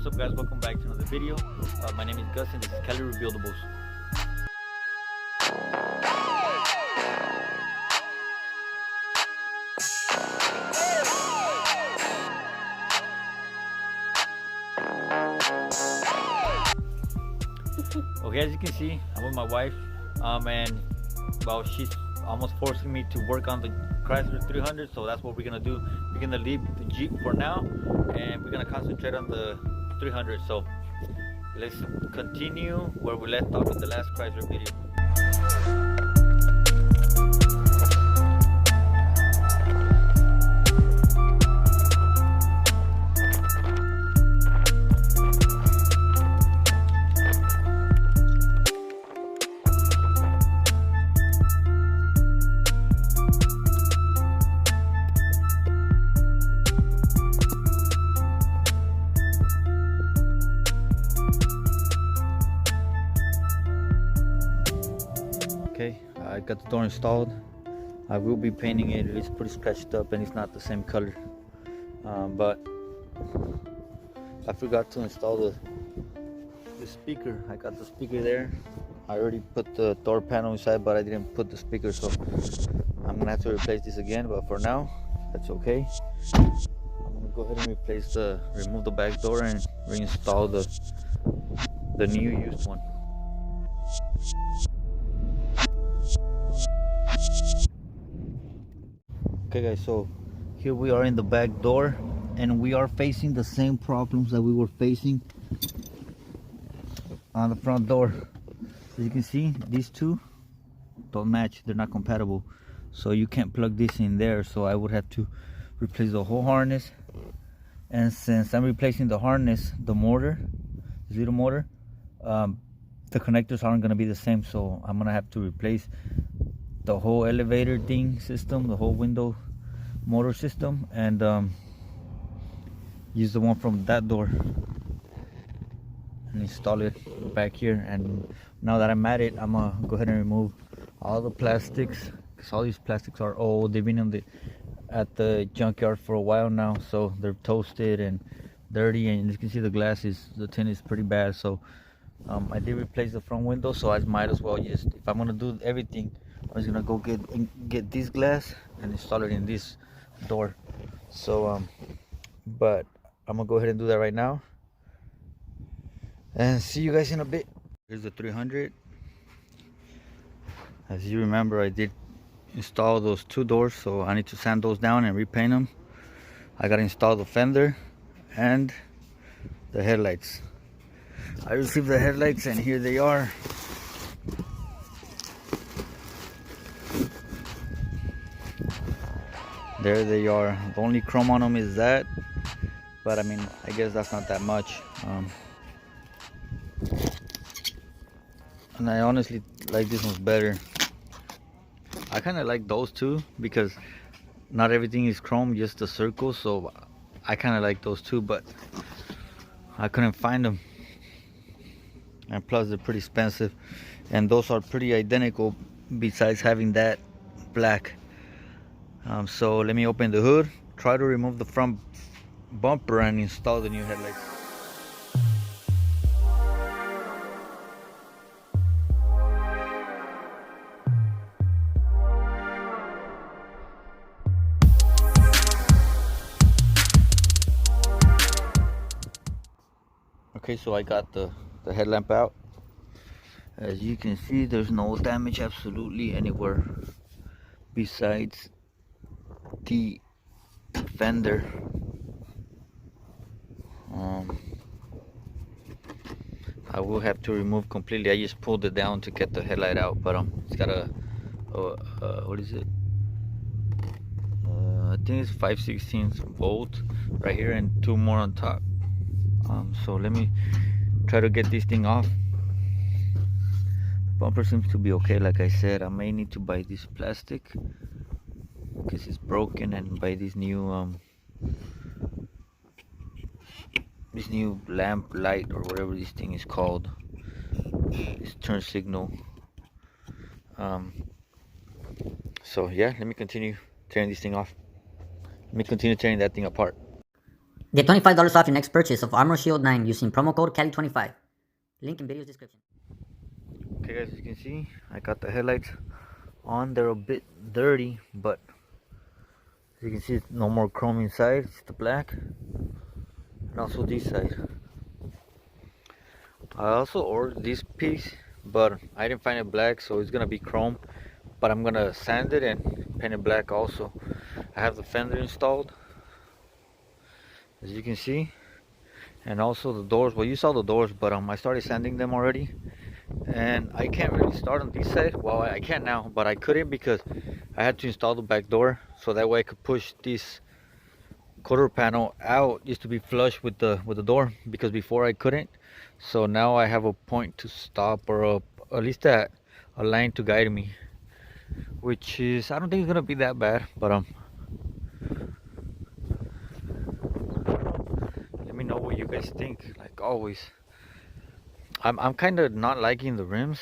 What's up, guys? Welcome back to another video. My name is Gus and this is Kelly Rebuildables. Okay, as you can see, I'm with my wife, and well, she's almost forcing me to work on the Chrysler 300, so that's what we're gonna do. We're gonna leave the Jeep for now, and we're gonna concentrate on the 300. So let's continue where we left off in the last Chrysler video. Okay, I got the door installed. I will be painting it. It's pretty scratched up and it's not the same color, but I forgot to install the speaker. I got the speaker there. I already put the door panel inside, but I didn't put the speaker, so I'm gonna have to replace this again, but for now that's okay. I'm gonna go ahead and remove the back door and reinstall the new used one. Okay guys, so here we are in the back door and we are facing the same problems that we were facing on the front door. As you can see, these two don't match, they're not compatible, so you can't plug this in there. So I would have to replace the whole harness, and since I'm replacing the harness, the motor, this little motor, the connectors aren't going to be the same, so I'm going to have to replace the whole elevator thing system, the whole window motor system, and use the one from that door and install it back here. And now that I'm at it, I'm gonna go ahead and remove all the plastics, because all these plastics are old. They've been at the junkyard for a while now, so they're toasted and dirty, and you can see the tin is pretty bad. So I did replace the front window, so I might as well just, if I'm gonna do everything, I'm just gonna go get this glass and install it in this door. So but I'm gonna go ahead and do that right now and see you guys in a bit. Here's the 300. As you remember, I did install those two doors, so I need to sand those down and repaint them. I gotta install the fender and the headlights. I received the headlights and here they are. There they are. The only chrome on them is that, but I mean, I guess that's not that much. And I honestly like this one's better. I kind of like those two because not everything is chrome, just the circles, so I kind of like those two, but I couldn't find them, and plus they're pretty expensive, and those are pretty identical besides having that black. So let me open the hood, try to remove the front bumper and install the new headlights. Okay, so I got the headlamp out. As you can see, there's no damage absolutely anywhere besides the fender. I will have to remove completely. I just pulled it down to get the headlight out, but it's got a what is it? I think it's 5/16 volt right here and two more on top. So let me try to get this thing off. The bumper seems to be okay. Like I said, I may need to buy this plastic because it's broken, and buy this new lamp light or whatever this thing is called, this turn signal. So yeah, let me continue tearing this thing off. Let me continue tearing that thing apart. Get $25 off your next purchase of Armor Shield 9 using promo code Cali25. Link in video's description. Okay guys, as you can see, I got the headlights on. They're a bit dirty, but as you can see, no more chrome inside. It's the black, and also this side. I also ordered this piece, but I didn't find it black, so it's gonna be chrome, but I'm gonna sand it and paint it black also. I have the fender installed, as you can see, and also the doors. Well, you saw the doors, but I started sanding them already, and I can't really start on this side. Well, I can now, but I couldn't because I had to install the back door, so that way I could push this quarter panel out just to be flush with the door, because before I couldn't. So now I have a point to stop, or at least a line to guide me, which is, I don't think it's gonna be that bad, but let me know what you guys think. Like always, I'm kind of not liking the rims.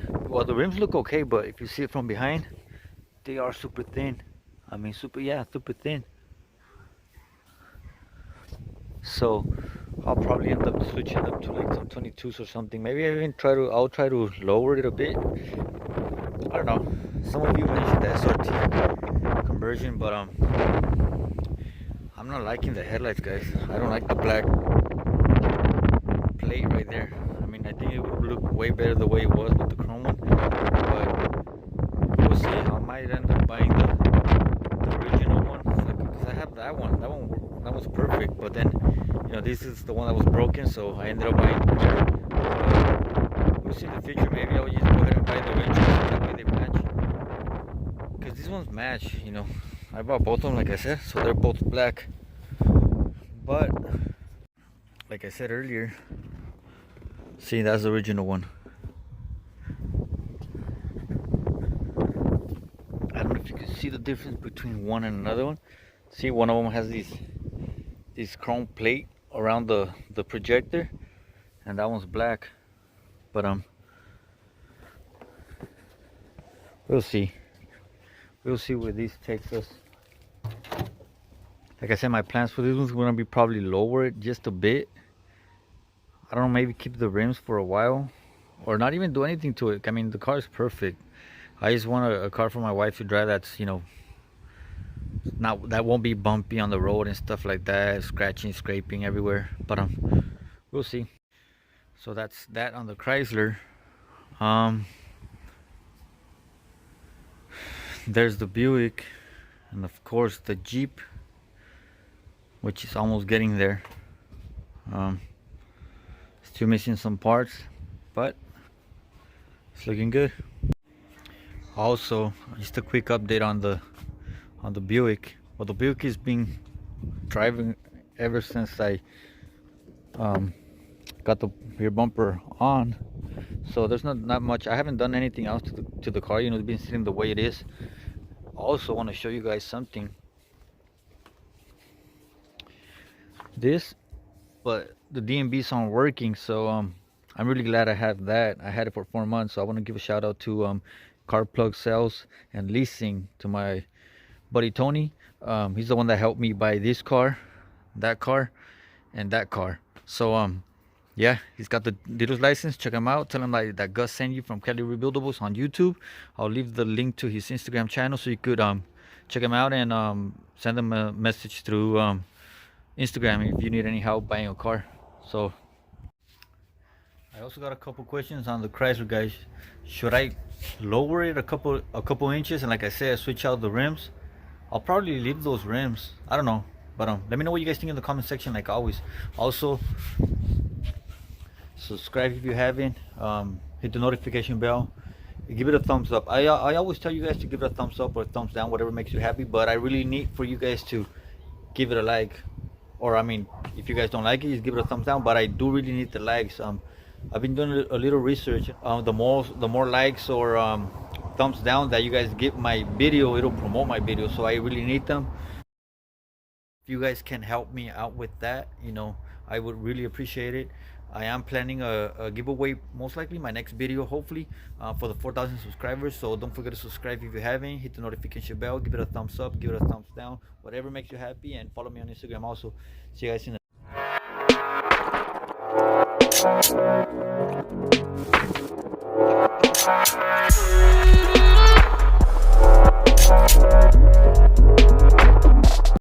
Well, the rims look okay, but if you see it from behind, they are super thin. I mean, super thin. So I'll probably end up switching them to like some 22s or something. Maybe I'll try to lower it a bit. I don't know. Some of you mentioned the SRT conversion, but I'm not liking the headlights, guys. I don't like the black plate right there. I mean, I think it would look way better the way it was with the chrome one, but we'll see. I might end up buying the original one, because I have that one. That was perfect, but then, this is the one that was broken, so I ended up buying the repair. We'll see in the future. Maybe I'll just go ahead and buy the original, that way they match, because these ones match. I bought both of them, like I said, so they're both black. But like I said earlier, see, that's the original one. I don't know if you can see the difference between one and another one. See, one of them has this chrome plate around the projector, and that one's black. But we'll see where this takes us. Like I said, my plans for this one's gonna be probably lower it just a bit. I don't know, maybe keep the rims for a while, or not even do anything to it. I mean, the car is perfect. I just want a car for my wife to drive that's, that won't be bumpy on the road and stuff like that, scratching, scraping everywhere. But we'll see. So that's that on the Chrysler. There's the Buick, and of course the Jeep, which is almost getting there. Still missing some parts, but it's looking good. Also, just a quick update on the Buick. Well, the Buick has been driving ever since I got the rear bumper on, so there's not much. I haven't done anything else to the car. It's been sitting the way it is. Also want to show you guys something. But the DMBs aren't working, so I'm really glad I have that. I had it for 4 months, so I want to give a shout out to Car Plug Sales and Leasing, to my buddy Tony. He's the one that helped me buy this car, that car, and that car. So yeah, he's got the dealer's license. Check him out. Tell him that Gus sent you from Cali Rebuildables on YouTube. I'll leave the link to his Instagram channel so you could check him out and send him a message through Instagram if you need any help buying a car. So I also got a couple questions on the Chrysler, guys. Should I lower it a couple inches, and like I said, switch out the rims? I'll probably leave those rims. I don't know, but let me know what you guys think in the comment section, like always. Also, subscribe if you haven't. Hit the notification bell. Give it a thumbs up. I always tell you guys to give it a thumbs up or a thumbs down, whatever makes you happy. But I really need for you guys to give it a like. Or I mean, if you guys don't like it, just give it a thumbs down. But I do really need the likes. I've been doing a little research. The more likes or thumbs down that you guys give my video, it'll promote my video. So I really need them. If you guys can help me out with that, I would really appreciate it. I am planning a giveaway, most likely my next video, hopefully, for the 4,000 subscribers. So don't forget to subscribe if you haven't. Hit the notification bell, give it a thumbs up, give it a thumbs down, whatever makes you happy, and follow me on Instagram also. See you guys in the